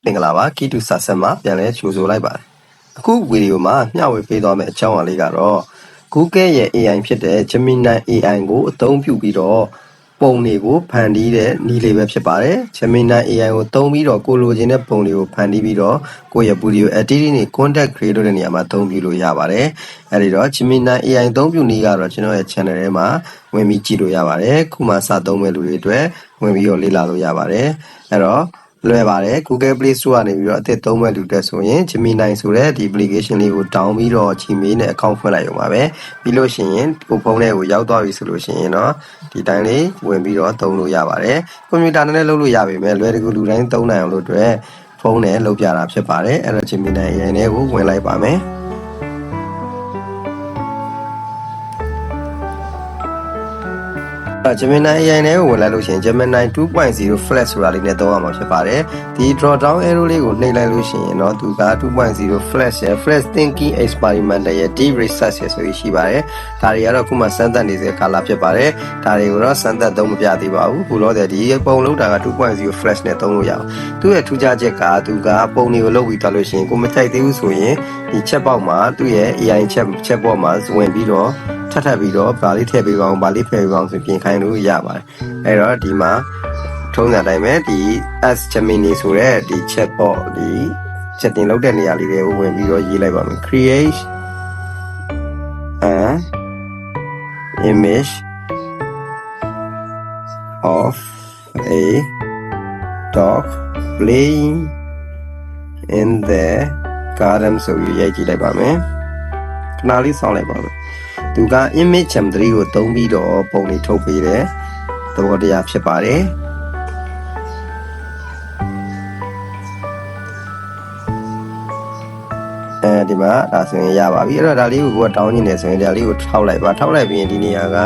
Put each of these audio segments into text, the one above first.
မင်္ဂလာပါကီတူဆာဆမ်မှာပြန်လဲကြိုဆိုလိုက်ပါတယ်အခုဗီဒီယိုမှာမျှဝေပေးသွားမယ့်အကြောင်းအရာလေးကတော့ Google ရဲ့ AI ဖြစ်တဲ့ Gemini AI ကိုအသုံးပြုပြီးတော့ပုံတွေကိုဖန်တီးတဲ့နည်းလေးပဲဖြစ်ပါတယ် Gemini AI ကိုသုံးပြီးတော့ကိုလိုချင်တဲ့ပုံတွေကိုဖန်တီးပြီးတော့ကိုယ့်ရဲ့ video editing တွေ content create လုပ်တဲ့နေရာမှာသုံးပြုလို့ရပါတယ်အဲဒီတော့ Gemini AI သုံးပြုနည်းကတော့ကျွန်တော်ရဲ့ channel ထဲမှာဝင်ပြီးကြည့်လို့ရပါတယ်ခုမှစသုံးမဲ့လူတွေအတွက်ဝင်ပြီးတော့လေ့လာလို့ရပါတယ်အဲ့တော့လွယ်ပါတယ် Google Play Store ကနေပြီးတော့အသစ်သုံးမဲ့လူတက်ဆိုရင် Gemini ဆိုတဲ့ဒီ application လေးကို down ပြီးတော့ Gmail နဲ့ account ဖွင့်လိုက်ရုံပါပဲပြီးလို့ရှိရင်ကိုဖုန်းထဲကိုရောက်သွားပြီဆိုလို့ရှိရင်တော့ဒီတိုင်းလေးဝင်ပြီးတော့သုံးလို့ရပါတယ်ကွန်ပျူတာနဲ့လည်းလုပ်လို့ရပါမယ်လွယ်တကူလူတိုင်းသုံးနိုင်အောင်လို့အတွက်ဖုန်းနဲ့လုပ်ပြတာဖြစ်ပါတယ်အဲ့တော့ Gemini AI နဲ့ကိုဝင်လိုက်ပါမယ်Gemini AI နဲ့ဝင်လိုက်လို့ရှိရင် Gemini 2.0 Flash ဆိုတာလေးနဲ့သုံးရမှာဖြစ်ပါတယ်ဒီ drop down arrow လေးကိုနှိပ်လိုက်လို့ရှိရင်တော့သူက 2.0 Flash ရဲ့ Flash Thinking Experimental ရဲ့ Deep Research ရဲ့ဆိုပြီးရှိပါတယ်ဒါတွေကတော့ခုမှစမ်းသပ်နေတဲ့ကာလဖြစ်ပါတယ်ဒါတွေကိုတော့စမ်းသပ်သုံးမပြသေးပါဘူးခုတော့ဒီပုံလုံးတာက 2.0 Flash နဲ့သုံးလို့ရအောင်သူ့ရဲ့ထူးခြားချက်ကသူကပုံတွေကိုလုပ်ပြီးသွားလို့ရှိရင်ကိုမကြိုက်သေးဘူးဆိုရင်ဒီ chat box မှာသူ့ရဲ့ AI chat box မှာဝင်ပြီးတော့ထပ်ပြီးတော့ဗာလေးထည့်ပေးပါအောင်ဗာလေးဖယ်ပေးပါအောင်ဆိုပြင်ခိုင်းလို့ရပါတယ်အဲ့တော့ဒီမှာထုံးစံတိုင်းပဲဒီ Ask Gemini ဆိုတဲ့ဒီ chatbot ဒီ chatting လုပ်တဲ့နေရာလေးတွေကိုဝင်ပြီးတော့ရေးလိုက်ပါမယ် create an image of a dog playing in the garden ဆိုပြီးရိုက်ကြည့်လိုက်ပါမယ်ခဏလေးစောင့်လိုက်ပါမယ်သူက image M3 ကိုသုံးပြီးတော့ပုံလေးထုတ်ပေးတယ်သဘောတရားဖြစ်ပါတယ်ဒီမှာဒါဆိုရင်ရပါပြီအဲ့တော့ဒါလေးကိုတောင်းနေတယ်ဆိုရင်ဒါလေးကိုထောက်လိုက်ပါထောက်လိုက်ပြီးရင်ဒီနေရာက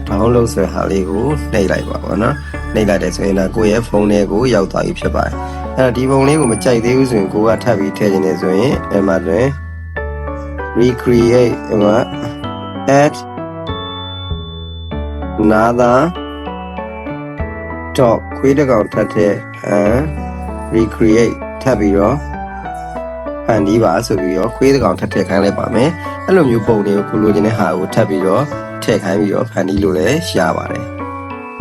download ဆိုတဲ့ဟာလေးကိုနှိပ်လိုက်ပါဘောနော်နှိပ်လိုက်တယ်ဆိုရင်ဒါကိုယ့်ရဲ့ဖုန်းထဲကိုရောက်သွားပြီဖြစ်ပါတယ်အဲ့တော့ဒီပုံလေးကိုမကြိုက်သေးဘူးဆိုရင်ကိုကထပ်ပြီးထည့်ခြင်းနေဆိုရင်အဲ့မှာတွင် recreate အဲ့မှာadd another dog ခွေးတစ်ကောင်ထပ်တဲ့ recreate ထပ်ပြီးတော့ဖန်တီးပါဆိုပြီးတော့ခွေးတစ်ကောင်ထပ်ထည့်ခိုင်းလိုက်ပါမယ်အဲ့လိုမျိုးပုံတွေကိုကိုလိုချင်တဲ့ဟာကိုထပ်ပြီးတော့ထည့်ခိုင်းပြီးတော့ဖန်တီးလို့လည်းရပါတယ်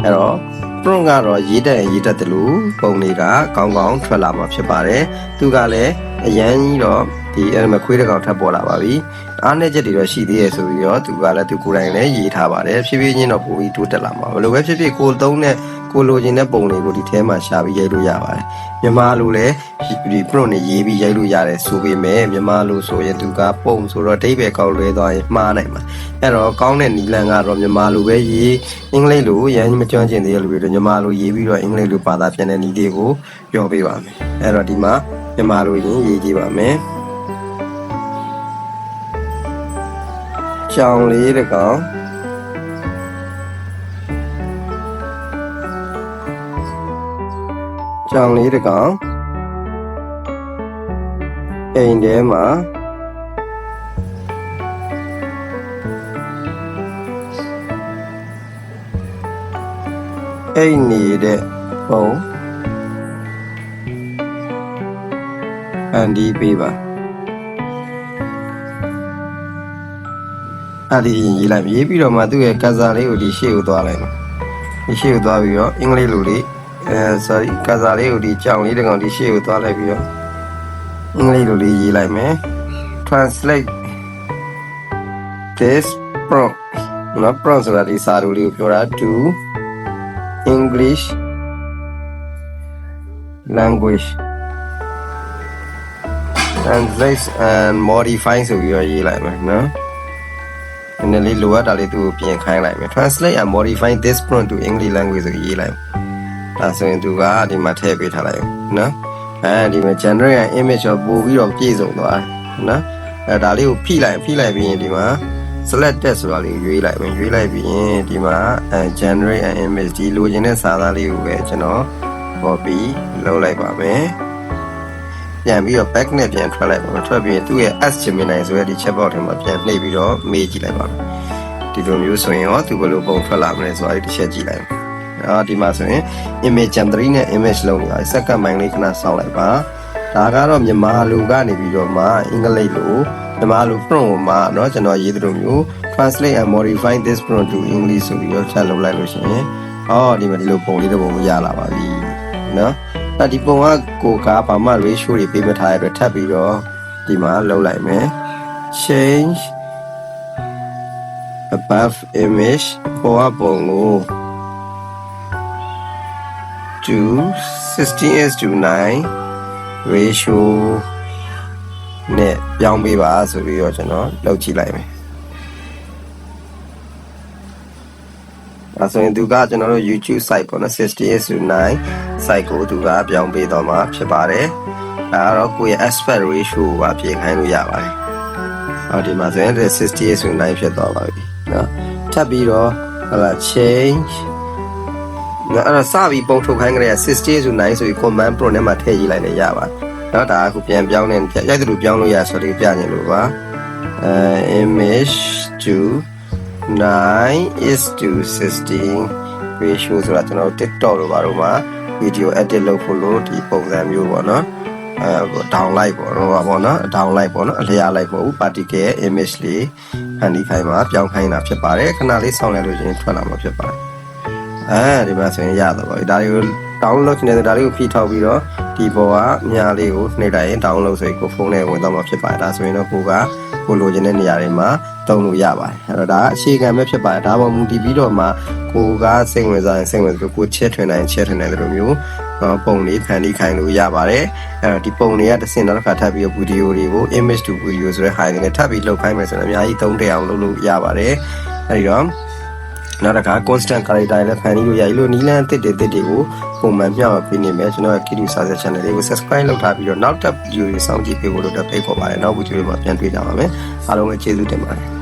အဲ့တော့ prompt ကတော့ရေးတတ်တယ်လို့ပုံတွေကကောင်းကောင်းထွက်လာမှာဖြစ်ပါတယ်သူကလည်းအရန်ကြီးတော့ဒီအဲ့မှာခွေးတစ်ကောင်ထပ်ပေါ်လာပါပြီအားနည်းချက်တွေတော့ရှိသေးရဲ့ဆိုပြီးတော့သူကလည်းသူကိုယ်တိုင်လည်းရေးထားပါတယ်ဖြည်းဖြည်းချင်းတော့ပိုပြီးတိုးတက်လာမှာဘယ်လိုပဲဖြစ်ဖြစ်ကိုသုံးတဲ့ကိုလိုချင်တဲ့ပုံတွေကိုဒီထဲမှာရှာပြီးရိုက်လို့ရပါတယ်မြန်မာလိုလည်းဒီ prompt နဲ့ရေးပြီးရိုက်လို့ရတယ်ဆိုပေမဲ့မြန်မာလိုဆိုရင်သူကပုံဆိုတော့အဓိပ္ပာယ်ကောက်လွဲသွားရင်မှားနိုင်မှာအဲ့တော့ကောင်းတဲ့နီလန်ကတော့မြန်မာလိုပဲရေးအင်္ဂလိပ်လိုရမ်းမကျွမ်းကျင်သေးတဲ့လူတွေတော့မြန်မာလိုရေးပြီးတော့အင်္ဂလိပ်လိုဘာသာပြန်တဲ့နည်းတွေကိုပြောပေးပါမယ်အဲ့တော့ဒီမှာမြန်မာလိုရေးကြည့်ပါမယ်ကြောင်လေးတကောင်ကြောင်လေးတကောင်အိမ်ထဲမှာအိမ်နေတဲ့ပုံအန်ဒီပေးပါအဲ့ဒီရေးလိုက်ရေးပြီးတော့မှသူ့ရဲ့ကစားလေးကိုဒီရှေ့ကိုသွားလိုက်မယ်ဒီရှေ့ကိုသွားပြီးတော့အင်္ဂလိပ်လိုလေးsorry ကစားလေးကိုဒီကြောင်လေးတကောင်ဒီရှေ့ကိုသွားလိုက်ပြီးတော့အင်္ဂလိပ်လိုလေးရေးလိုက်မယ် translate this prompt နော် prompt ဆိုတာဒီစာလိုလေးကိုပြောတာ to English language translate and modify ဆိုပြီးတော့ရေးလိုက်မယ်နော်နည်းနည်းလေးလိုအပ်တာလေးသူ့ကိုပြင်ခိုင်းလိုက်မယ် translate and modify this prompt to English language ဆိုရေးလိုက်ဒါဆိုရင်သူကဒီမှာထည့်ပေးထားလိုက်နော်ဒီမှာ generate an image ကိုပို့ပြီးတော့ပြည့်စုံသွားနော်ဒါလေးကိုဖိလိုက်ပြီးရင်ဒီမှာ select text ဆိုတာလေးရွေးလိုက်မယ်ရွေးလိုက်ပြီးရင်ဒီမှာgenerate an image ဒီလိုချင်တဲ့စာသားလေးကိုပဲကျွန်တော် copy လုပ်လိုက်ပါမယ်ပြန်ပြီးတော့ back နဲ့ပြန်ထွက်လိုက်ပါမယ်ထွက်ပြီးရင်သူ့ရဲ့ Ask Gemini ဆိုတဲ့ဒီ chatbot ထဲမှာပြန်နှိပ်ပြီးတော့မေးကြည့်လိုက်ပါမယ်ဒီလိုမျိုးဆိုရင်ရောသူဘယ်လိုပုံထွက်လာမလဲဆိုတာတစ်ချက်ကြည့်လိုက်ဒီမှာဆိုရင် image M3 နဲ့ image လုံးနေတာစက္ကန့်ပိုင်းလေးခဏစောင့်လိုက်ပါ ဒါကတော့မြန်မာလိုကနေပြီးတော့မှအင်္ဂလိပ်လိုမြန်မာလို prompt ကိုမှเนาะကျွန်တော်ရေးသလိုမျိုး translate and modify this prompt to English ဆိုပြီးတော့ချက်လုပ်လိုက်လို့ရှိရင်ဒီမှာဒီလိုပုံလေးတစ်ပုံရလာပါပြီเนาะဒီပုံကကိုကဘာမှ ratio တွေပေးမထားရတဲ့အတွက်ထပ်ပြီးတော့ဒီမှာလုပ်လိုက်မယ် change above image ပေါ်ပုံကို to 16:9 ratio နဲ့ပြောင်းပေးပါဆိုပြီးတော့ကျွန်တော်လုပ်ကြည့်လိုက်မယ်အဲဆိုရင်သူကကျွန်တော်တို့ YouTube site ပေါ့နော် 16:9 site ကိုသူကပြောင်းပေးတော့မှာဖြစ်ပါတယ်အဲတော့ကိုယ့်ရဲ့ aspect ratio ကိုပါပြင်ခိုင်းလို့ရပါတယ်ဒီမှာဆိုရင်16:9ဖြစ်သွားပါပြီเนาะထပ်ပြီးတော့change အဲ့တော့စပြီးပုံထုတ်ခိုင်းကြတဲ့16:9ဆိုပြီး command pro နဲ့မှာထည့်ရေးလိုက်လည်းရပါတယ်เนาะဒါကပြန်ပြောင်းနေရိုက်သလိုပြောင်းလို့ရဆိုတော့ပြနေလို့ပါimage to 9:16 ratio ဆိုတာကျွန်တော် TikTok လိုပါတော့မှာ video edit လုပ်ဖို့လို့ဒီပုံစံမျိုးပေါ့နော်downlight ပေါ့နော်downlight ပေါ့နော်အလျားလိုက်ပေါ့ particle ရဲ့ image လေးဖန်တီးခိုင်းမှာပြောင်းခိုင်းတာဖြစ်ပါတယ်ခဏလေးစောင့်လိုက်လို့ချင်းထွက်လာမှာဖြစ်ပါတယ်ဒီမှာဆိုရင်ရတော့ပါဒါတွေကို download နေတာဒါလေးကိုဖိထောက်ပြီးတော့ဒီပေါ်ကမြားလေးကိုနှိပ်လိုက်ရင် download ဆိုပြီးကိုဖုန်းထဲဝင်တော့မှာဖြစ်ပါတယ်ဒါဆိုရင်တော့ကိုလိုချင်တဲ့နေရာတွေမှာတုံးလို့ရပါတယ်အဲ့တော့ဒါအခြေခံပဲဖြစ်ပါတယ်ဒါပေါ်မူတည်ပြီးတော့မှကိုကစိတ်ဝင်စားရင်စိတ်ဝင်စားကိုချက်ထွင်နိုင်ချက်ထွင်နိုင်တယ်လို့မျိုးပုံလေးဖန်တီးခိုင်းလို့ရပါတယ်အဲ့တော့ဒီပုံတွေကတစ်စင်နောက်တစ်ခါထပ်ပြီးဗီဒီယိုတွေကို image to video ဆိုတဲ့ file တွေနဲ့ထပ်ပြီးလုပ်ခိုင်းမယ်ဆိုတော့အများကြီးသုံးထည့်အောင်လုပ်လို့ရပါတယ်အဲ့ဒီတော့နောက်တစ်ခါ constant character နဲ့ဖန်တီးလို့ရပြီလို့နီလန်းအသစ်တွေကိုပုံမှန်မျှဝေပေးနေမယ်ကျွန်တော်ရဲ့ Kidu Sasa channel လေးကို subscribe လုပ်ထားပြီးတော့နောက်ထပ် video တွေစောင့်ကြည့်ပေးဖို့လို့ဖိတ်ခေါ်ပါတယ်နောက်ဗီဒီယိုတွေမှာပြန်တွေ့ကြပါမယ်အားလုံးပဲကျေးဇူးတင်ပါတယ်